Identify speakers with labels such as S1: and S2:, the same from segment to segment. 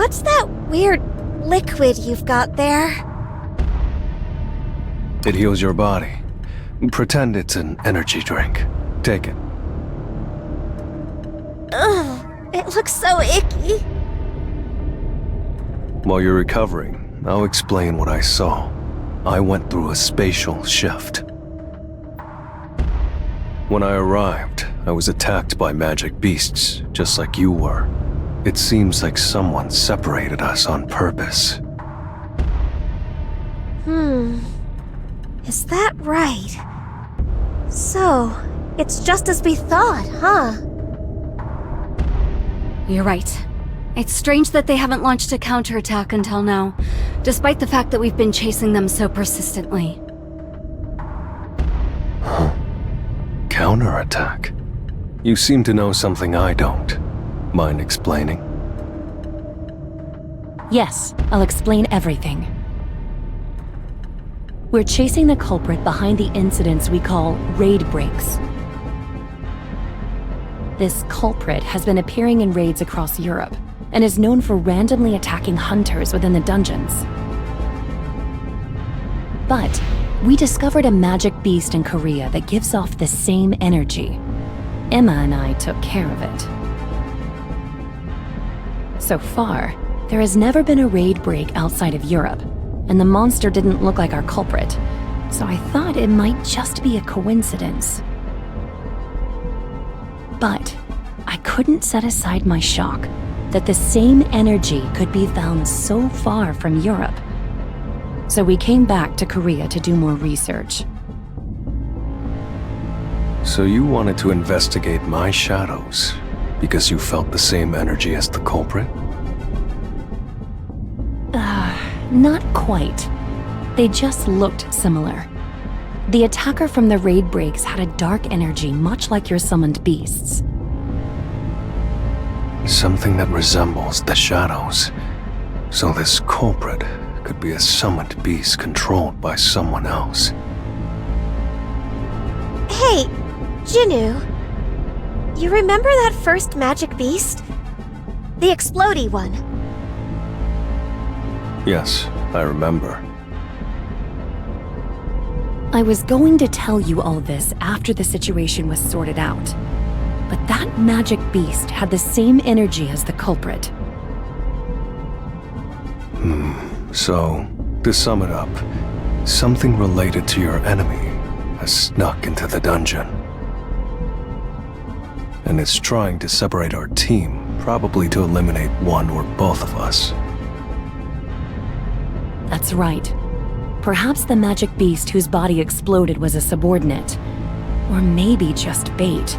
S1: What's that weird liquid you've got there?
S2: It heals your body. Pretend it's an energy drink. Take it.
S1: Ugh, it looks so icky.
S2: While you're recovering, I'll explain what I saw. I went through a spatial shift. When I arrived, I was attacked by magic beasts, just like you were. It seems like someone separated us on purpose.
S1: Is that right? So, it's just as we thought, huh?
S3: You're right. It's strange that they haven't launched a counterattack until now, despite the fact that we've been chasing them so persistently.
S2: Counterattack? You seem to know something I don't. Mind explaining?
S4: Yes, I'll explain everything. We're chasing the culprit behind the incidents we call raid breaks. This culprit has been appearing in raids across Europe, and is known for randomly attacking hunters within the dungeons. But we discovered a magic beast in Korea that gives off the same energy. Emma and I took care of it. So far, there has never been a raid break outside of Europe, and the monster didn't look like our culprit, so I thought it might just be a coincidence. But I couldn't set aside my shock that the same energy could be found so far from Europe. So we came back to Korea to do more research.
S2: So you wanted to investigate my shadows because you felt the same energy as the culprit?
S4: Not quite. They just looked similar. The attacker from the raid breaks had a dark energy much like your summoned beasts.
S2: Something that resembles the shadows. So this culprit could be a summoned beast controlled by someone else.
S1: Hey, Jinnu. You remember that first magic beast? The explodey one.
S2: Yes, I remember.
S4: I was going to tell you all this after the situation was sorted out, but that magic beast had the same energy as the culprit.
S2: So, to sum it up, something related to your enemy has snuck into the dungeon. And it's trying to separate our team, probably to eliminate one or both of us.
S4: That's right. Perhaps the magic beast whose body exploded was a subordinate. Or maybe just bait.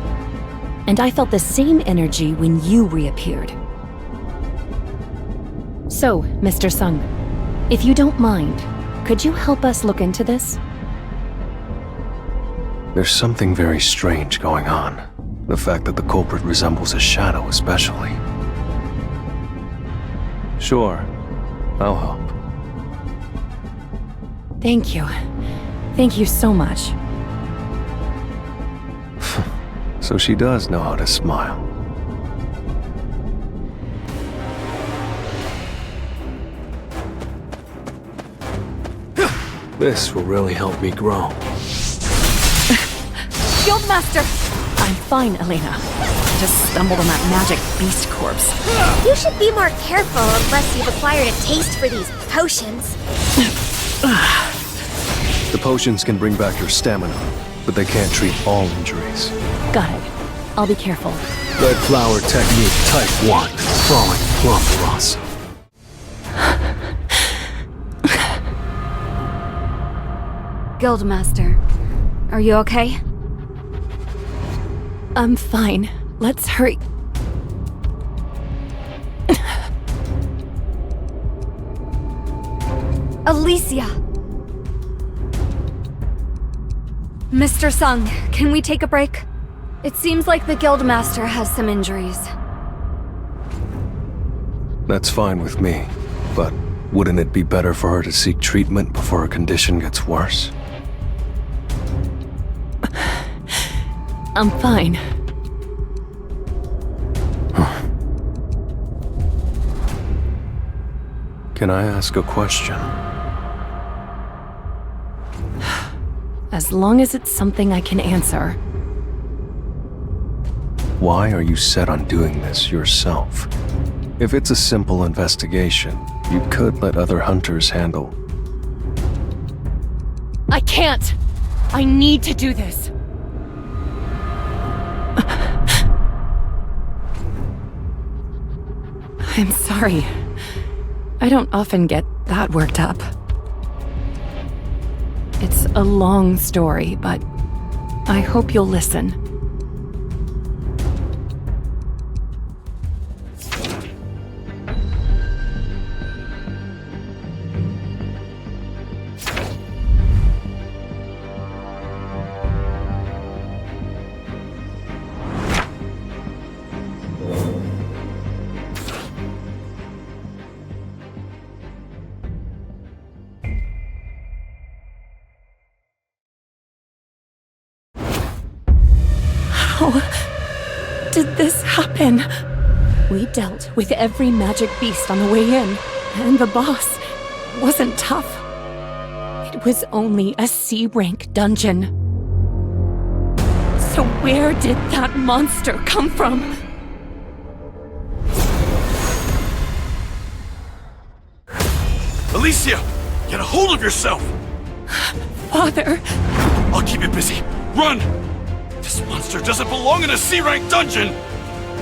S4: And I felt the same energy when you reappeared. So, Mr. Sung, if you don't mind, could you help us look into this?
S2: There's something very strange going on. The fact that the culprit resembles a shadow especially. Sure, I'll help.
S4: Thank you. Thank you so much.
S2: So she does know how to smile. This will really help me grow.
S4: Guildmaster! I'm fine, Elena. I just stumbled on that magic beast corpse.
S1: You should be more careful unless you've acquired a taste for these potions.
S2: The potions can bring back your stamina, but they can't treat all injuries.
S4: Got it. I'll be careful.
S2: Red Flower Technique Type 1, Falling Plum Blossom.
S3: Guildmaster, are you okay?
S4: I'm fine. Let's hurry.
S3: Alicia! Mr. Sung, can we take a break? It seems like the Guildmaster has some injuries.
S2: That's fine with me, but wouldn't it be better for her to seek treatment before her condition gets worse?
S4: I'm fine.
S2: Can I ask a question?
S4: As long as it's something I can answer.
S2: Why are you set on doing this yourself? If it's a simple investigation, you could let other hunters handle.
S4: I can't! I need to do this! I'm sorry. I don't often get that worked up. It's a long story, but I hope you'll listen. How did this happen? We dealt with every magic beast on the way in, and the boss wasn't tough. It was only a C-rank dungeon. So where did that monster come from?
S5: Alicia! Get a hold of yourself!
S4: Father!
S5: I'll keep you busy. Run! This monster doesn't belong in a C-rank dungeon!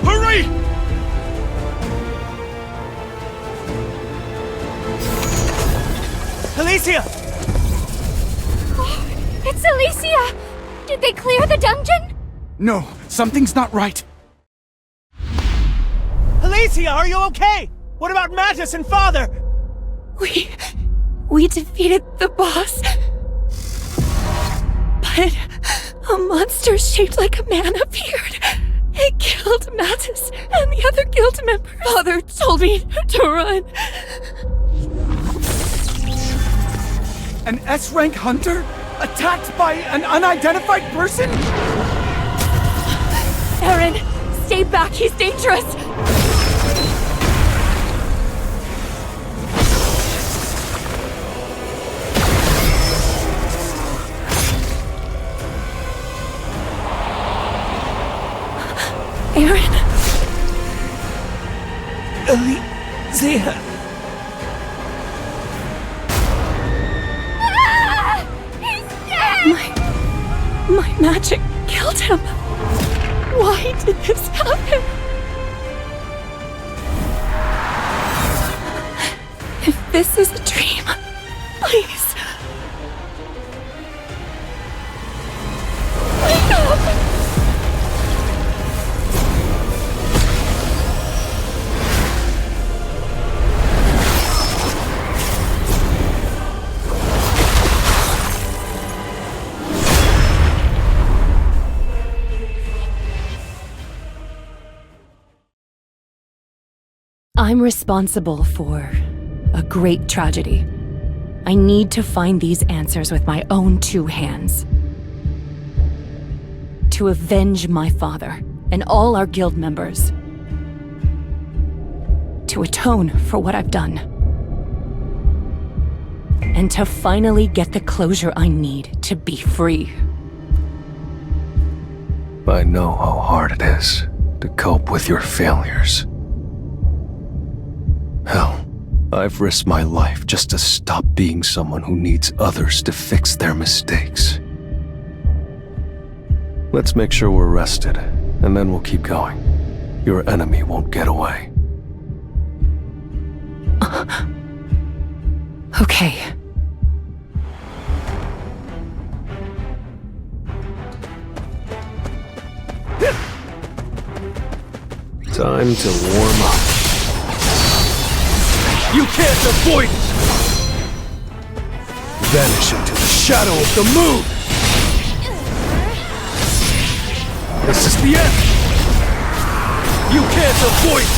S5: Hurry!
S6: Alicia!
S3: Oh, it's Alicia! Did they clear the dungeon?
S6: No, something's not right. Alicia, are you okay? What about Mattis and Father?
S4: We defeated the boss. But a monster shaped like a man appeared. It killed Mattis and the other guild members. Father told me to run.
S6: An S-rank hunter? Attacked by an unidentified person?
S4: Aaron, stay back. He's dangerous. Aaron.
S6: Alicia.
S3: He's dead!
S4: My magic killed him. Why did this happen? If this is a dream, please. Wake up! I'm responsible for a great tragedy. I need to find these answers with my own two hands. To avenge my father and all our guild members. To atone for what I've done. And to finally get the closure I need to be free.
S2: I know how hard it is to cope with your failures. Hell, I've risked my life just to stop being someone who needs others to fix their mistakes. Let's make sure we're rested, and then we'll keep going. Your enemy won't get away.
S4: Okay.
S2: Time to warm up.
S5: You can't avoid it! Vanish into the shadow of the moon! This is the end! You can't avoid it!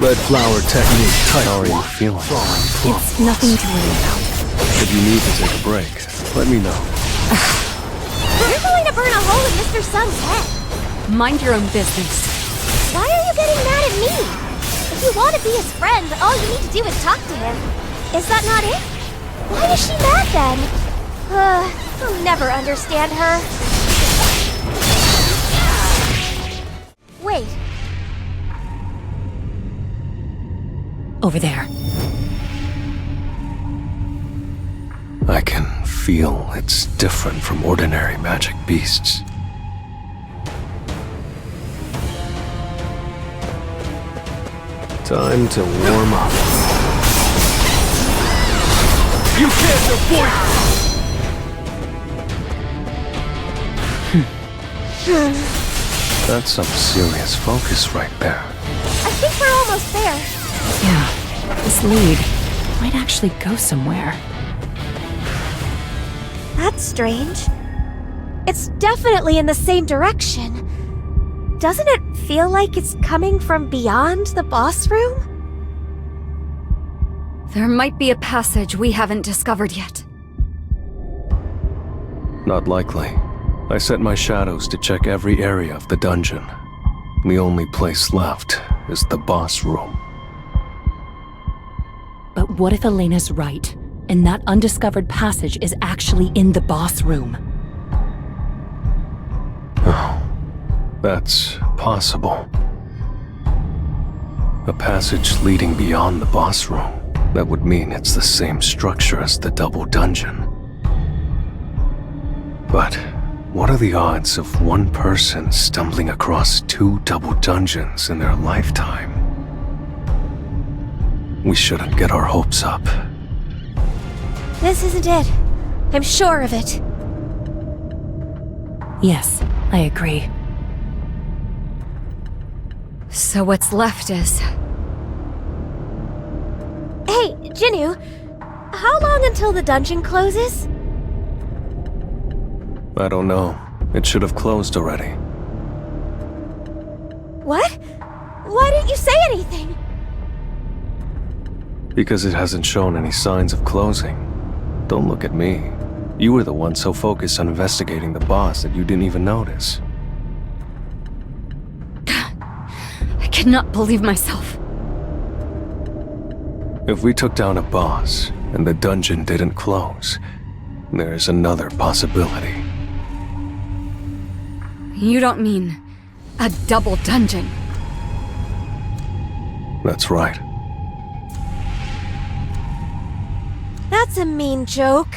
S2: Red flower technique tight. How are you feeling?
S4: It's nothing to worry about.
S2: If you need to take a break, let me know.
S1: You're going to burn a hole in Mr. Sun's head.
S3: Mind your own business.
S1: Why are you getting getting mad at me? If you want to be his friend, all you need to do is talk to him. Is that not it? Why is she mad then? I'll never understand her. Wait.
S4: Over there.
S2: I can feel it's different from ordinary magic beasts. Time to warm up.
S5: You can't avoid
S2: That's some serious focus right there.
S1: I think we're almost there.
S4: Yeah, this lead might actually go somewhere.
S1: That's strange. It's definitely in the same direction. Doesn't it feel like it's coming from beyond the boss room?
S3: There might be a passage we haven't discovered yet.
S2: Not likely. I set my shadows to check every area of the dungeon. The only place left is the boss room.
S4: But what if Elena's right, and that undiscovered passage is actually in the boss room?
S2: Oh, that's possible. A passage leading beyond the boss room. That would mean it's the same structure as the double dungeon. But what are the odds of one person stumbling across 2 double dungeons in their lifetime? We shouldn't get our hopes up.
S1: This isn't it. I'm sure of it.
S4: Yes, I agree.
S3: So what's left is...
S1: Hey, Jinnu, how long until the dungeon closes?
S2: I don't know. It should have closed already.
S1: What? Why didn't you say anything?
S2: Because it hasn't shown any signs of closing. Don't look at me. You were the one so focused on investigating the boss that you didn't even notice.
S3: I cannot believe myself.
S2: If we took down a boss and the dungeon didn't close, there's another possibility.
S3: You don't mean a double dungeon?
S2: That's right.
S1: That's a mean joke.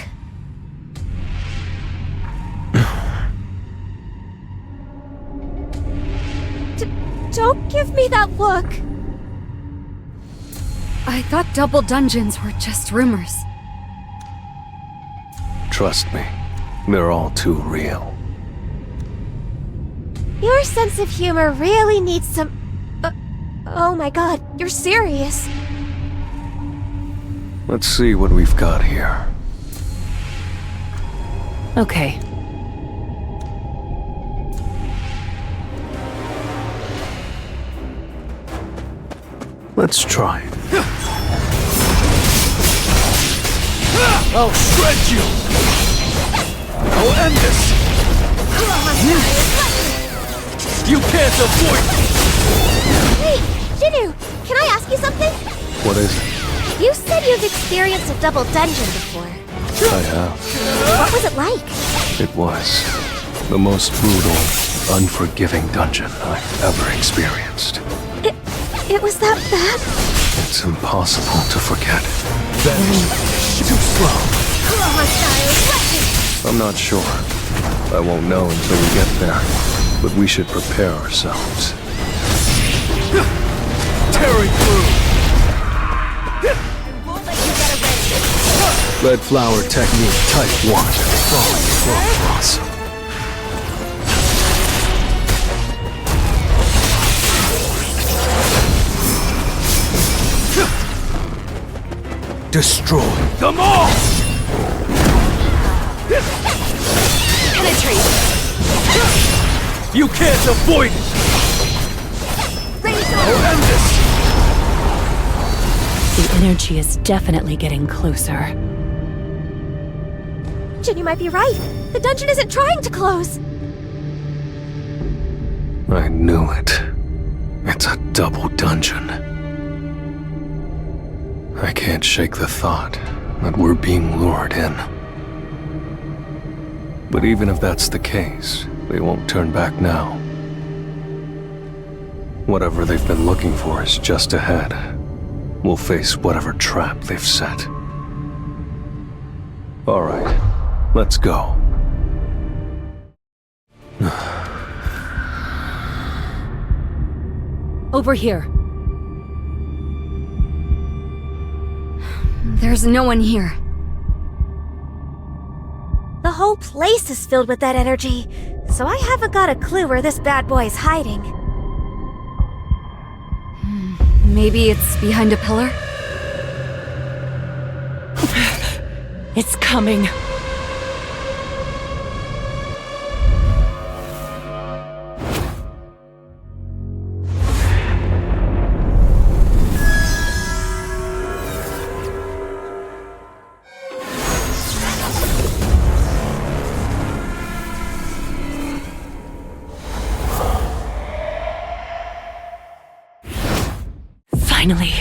S1: Don't give me that look.
S3: I thought double dungeons were just rumors.
S2: Trust me, they're all too real.
S1: Your sense of humor really needs some... oh my god, you're serious.
S2: Let's see what we've got here.
S4: Okay.
S2: Let's try it.
S5: I'll shred you! I'll end this! You can't avoid me!
S1: Hey, Jinnu, can I ask you something?
S2: What is it?
S1: You said you've experienced a double dungeon before.
S2: I have.
S1: What was it like?
S2: It was the most brutal, unforgiving dungeon I've ever experienced.
S1: It was that bad?
S2: It's impossible to forget.
S5: That's too slow.
S2: I'm not sure. I won't know until we get there, but we should prepare ourselves.
S5: Tearing through!
S2: Red flower technique type 1. Oh, awesome.
S5: Destroy them all!
S3: Penetrate!
S5: You can't avoid it! I'll end this!
S4: The energy is definitely getting closer.
S1: Jinnu might be right. The dungeon isn't trying to close.
S2: I knew it. It's a double dungeon. I can't shake the thought that we're being lured in. But even if that's the case, they won't turn back now. Whatever they've been looking for is just ahead. We'll face whatever trap they've set. All right, let's go.
S4: Over here.
S3: There's no one here.
S1: The whole place is filled with that energy, so I haven't got a clue where this bad boy is hiding.
S3: Maybe it's behind a pillar?
S4: It's coming. Finally.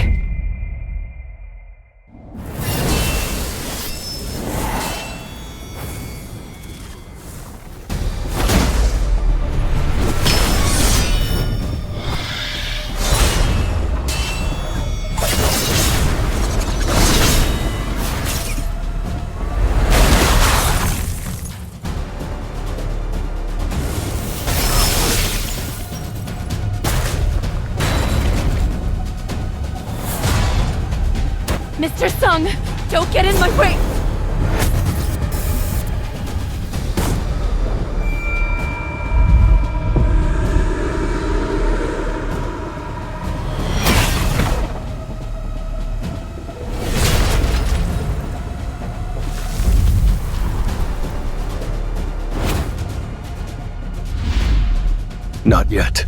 S4: Mr. Sung, don't get in my way!
S2: Not yet.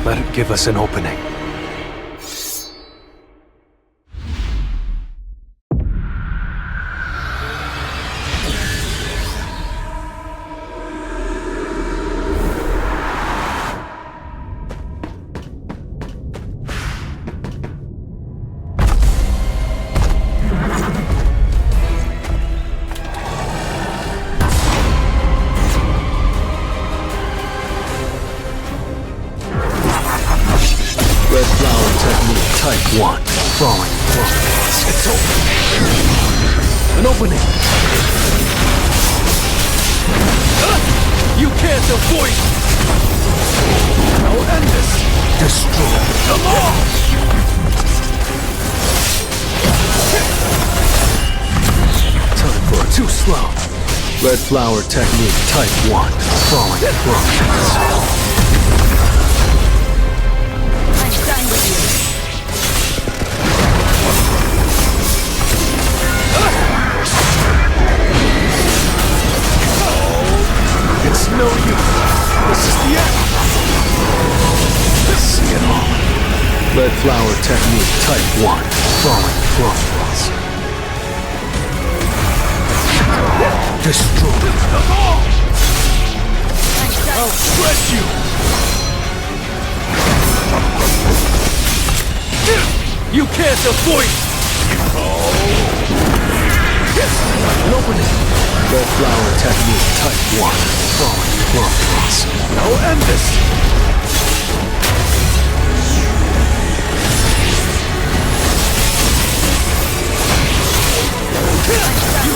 S2: Let it give us an opening. Red flower technique type 1. Falling close. It's open. An opening. You can't avoid it. I'll end this. Destroy. Come on! Time for a too slow. Red flower technique type 1. Falling close. It's no use. This is the end. See it all. Red flower technique type 1. Falling close. Destroy them all. I'll shred you. You can't avoid it. An opening. Red flower technique type 1. Falling close. I'll end this. You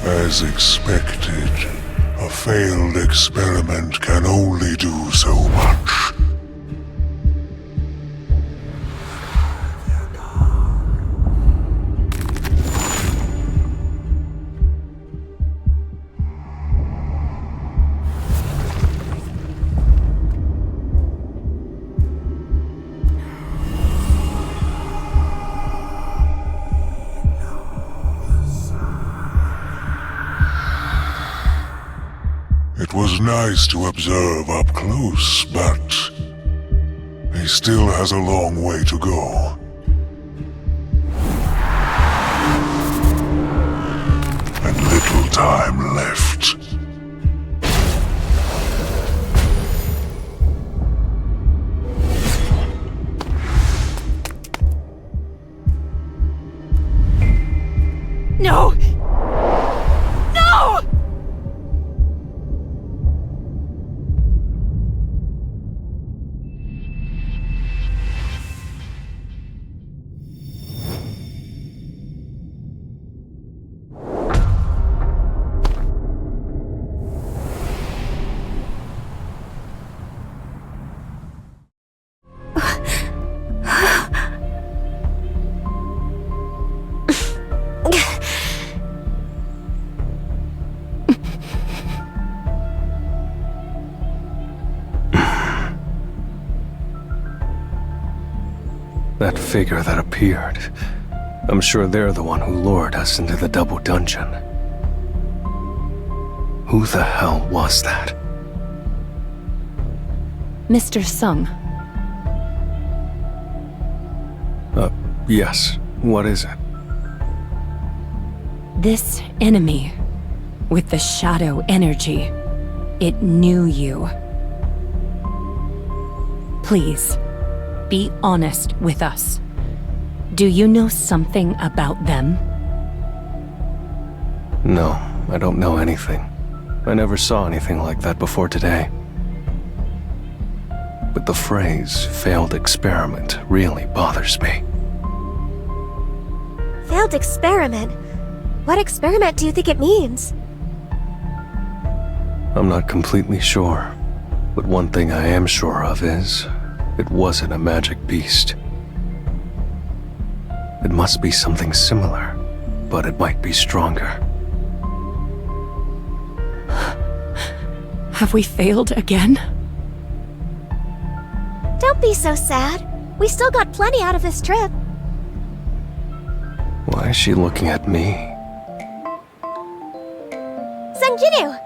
S7: As expected, a failed experiment can only do so much. It was nice to observe up close, but he still has a long way to go. And little time left.
S4: No! No!
S2: That figure that appeared. I'm sure they're the one who lured us into the double dungeon. Who the hell was that?
S4: Mr. Sung,
S2: Yes. What is it?
S4: this enemy, with the shadow energy, it knew you. Please, be honest with us. Do you know something about them?
S2: No, I don't know anything. I never saw anything like that before today. But the phrase, failed experiment, really bothers me.
S1: Failed experiment? What experiment do you think it means?
S2: I'm not completely sure. But one thing I am sure of is, it wasn't a magic beast. It must be something similar, but it might be stronger.
S4: Have we failed again?
S1: Don't be so sad. We still got plenty out of this trip.
S2: Why is she looking at me?
S1: Sungjinu!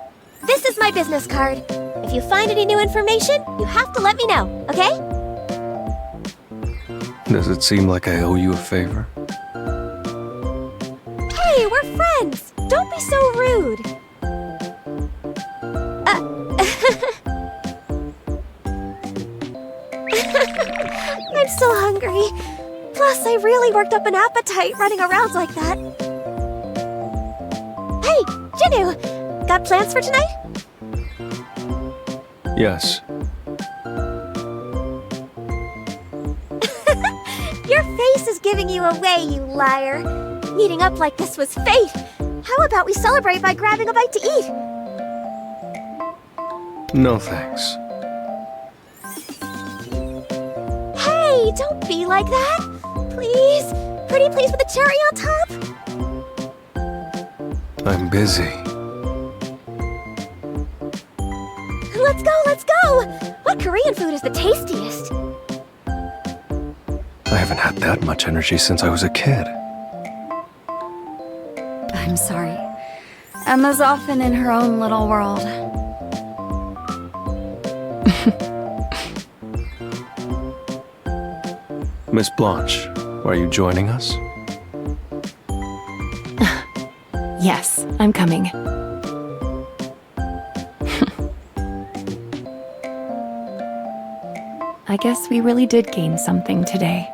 S1: This is my business card. If you find any new information, you have to let me know, okay?
S2: Does it seem like I owe you a favor?
S1: Hey, we're friends! Don't be so rude! I'm so hungry. Plus, I really worked up an appetite running around like that. Hey, Jinu! Got plans for tonight?
S2: Yes.
S1: Your face is giving you away, you liar. Meeting up like this was fate. How about we celebrate by grabbing a bite to eat?
S2: No thanks.
S1: Hey, don't be like that. Please. Pretty please with a cherry on top.
S2: I'm busy.
S1: Let's go, let's go! What Korean food is the tastiest?
S2: I haven't had that much energy since I was a kid.
S3: I'm sorry. Emma's often in her own little world.
S2: Miss Blanche, are you joining us?
S4: Yes, I'm coming. I guess we really did gain something today.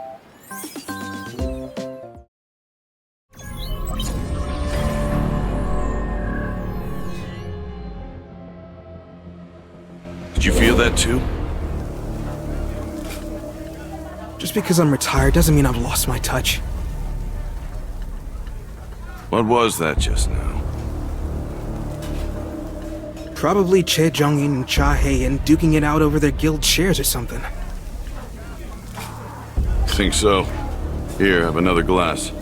S5: Did you feel that too?
S6: Just because I'm retired doesn't mean I've lost my touch.
S5: What was that just now?
S8: Probably Che Jong-in and Cha Hae-in duking it out over their guild shares or something.
S5: Think so. Here, have another glass.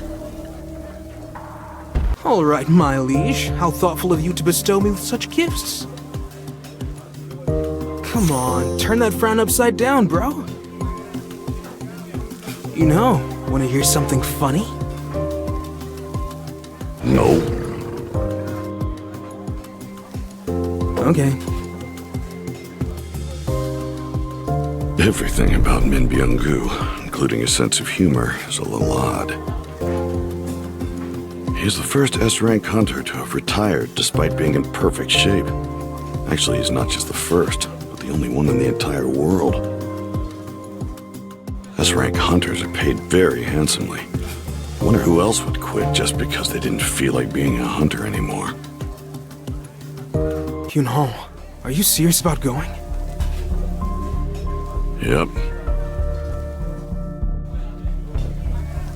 S8: All right, my liege. How thoughtful of you to bestow me with such gifts. Come on, turn that frown upside down, bro. You know, wanna hear something funny?
S5: No.
S8: Okay.
S5: Everything about Min Byung-gu, including his sense of humor, is a little odd. He's the first S-rank hunter to have retired despite being in perfect shape. Actually, he's not just the first, but the only one in the entire world. S-rank hunters are paid very handsomely. I wonder who else would quit just because they didn't feel like being a hunter anymore.
S8: Hyun-ho, are you serious about going?
S5: Yep.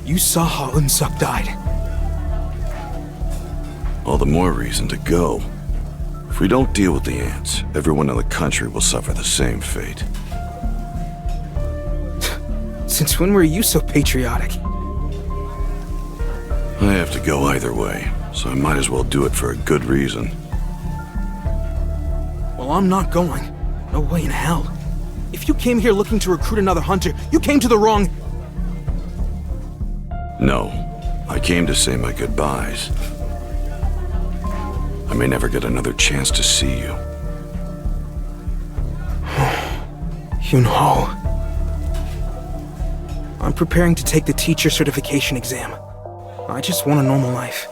S8: You saw how Eun-suk died.
S5: All the more reason to go. If we don't deal with the ants, everyone in the country will suffer the same fate.
S8: Since when were you so patriotic?
S5: I have to go either way, so I might as well do it for a good reason.
S8: Well, I'm not going. No way in hell. If you came here looking to recruit another hunter, you came to the wrong...
S5: No, I came to say my goodbyes. I may never get another chance to see you.
S8: Hyun-ho. I'm preparing to take the teacher certification exam. I just want a normal life.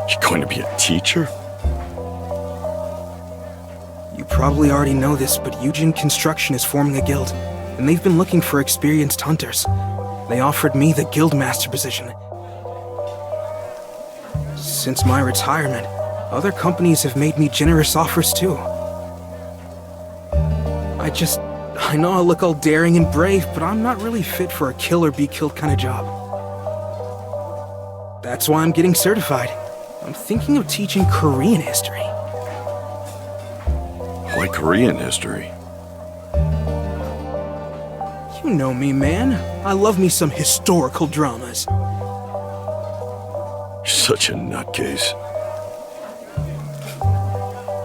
S5: You're going to be a teacher?
S8: You probably already know this, but Yujin Construction is forming a guild, and they've been looking for experienced hunters. They offered me the guildmaster position. Since my retirement, other companies have made me generous offers too. I know I look all daring and brave, but I'm not really fit for a kill or be killed kind of job. That's why I'm getting certified. I'm thinking of teaching Korean history.
S5: Why Korean history?
S8: You know me, man. I love me some historical dramas.
S5: Such a nutcase.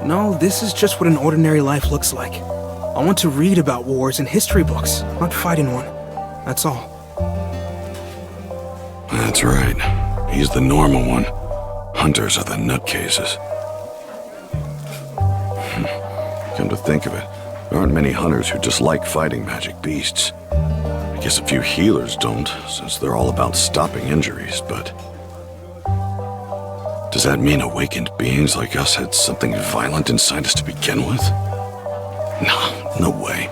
S8: No, this is just what an ordinary life looks like. I want to read about wars in history books, not fight in one. That's all.
S5: That's right. He's the normal one. Hunters are the nutcases. Come to think of it, there aren't many hunters who dislike fighting magic beasts. I guess a few healers don't, since they're all about stopping injuries, but... Does that mean awakened beings like us had something violent inside us to begin with? No way.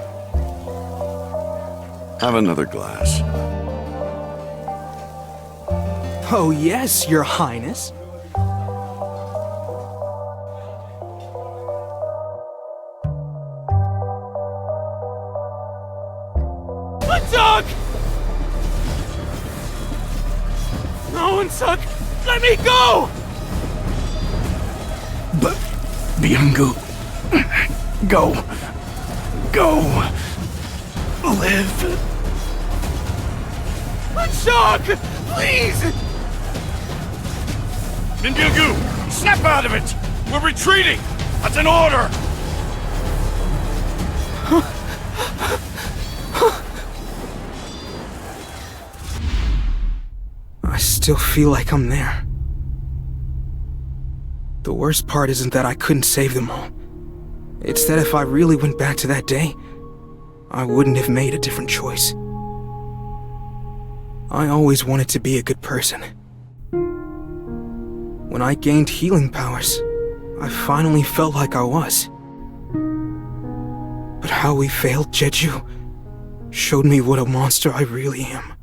S5: Have another glass.
S8: Oh yes, Your Highness.
S6: Eun-suk! No, Eun-suk! Let me go!
S9: But Byung-gu, go. Live.
S6: Eun-suk! Please!
S5: Min Byung-gu, snap out of it! We're retreating! That's an order!
S8: I still feel like I'm there. The worst part isn't that I couldn't save them all. It's that if I really went back to that day, I wouldn't have made a different choice. I always wanted to be a good person. When I gained healing powers, I finally felt like I was. But how we failed Jeju showed me what a monster I really am.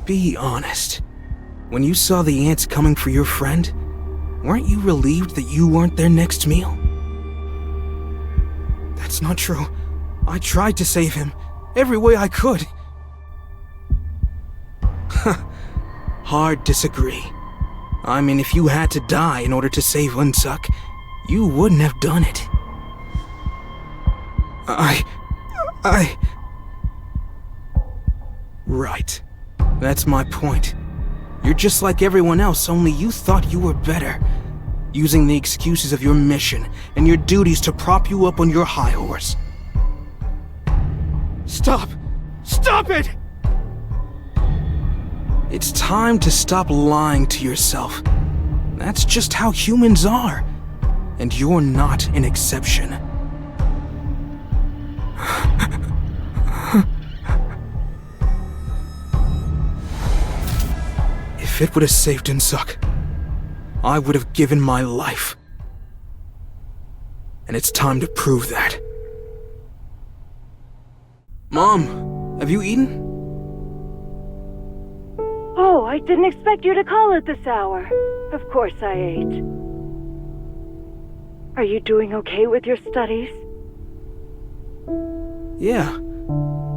S8: Be honest. When you saw the ants coming for your friend, weren't you relieved that you weren't their next meal? That's not true. I tried to save him, every way I could. Hard disagree. I mean, if you had to die in order to save Unsuk, you wouldn't have done it. Right. That's my point. You're just like everyone else, only you thought you were better. Using the excuses of your mission and your duties to prop you up on your high horse.
S6: Stop! Stop it!
S8: It's time to stop lying to yourself. That's just how humans are. And you're not an exception. If it would have saved Unsuk, I would have given my life. And it's time to prove that. Mom, have you eaten?
S10: Oh, I didn't expect you to call at this hour. Of course I ate. Are you doing okay with your studies?
S8: Yeah.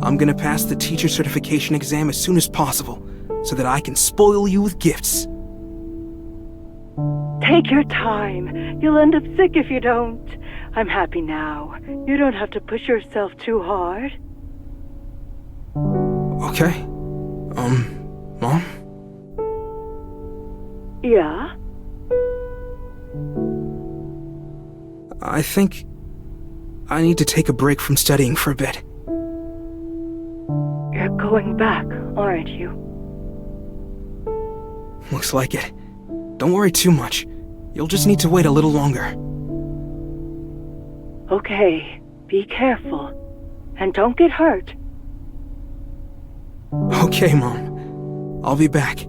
S8: I'm gonna pass the teacher certification exam as soon as possible, so that I can spoil you with gifts.
S10: Take your time. You'll end up sick if you don't. I'm happy now. You don't have to push yourself too hard.
S8: Okay. Mom?
S10: Yeah?
S8: I think I need to take a break from studying for a bit.
S10: You're going back, aren't you?
S8: Looks like it. Don't worry too much. You'll just need to wait a little longer.
S10: Okay, be careful. And don't get hurt.
S8: Okay, Mom. I'll be back.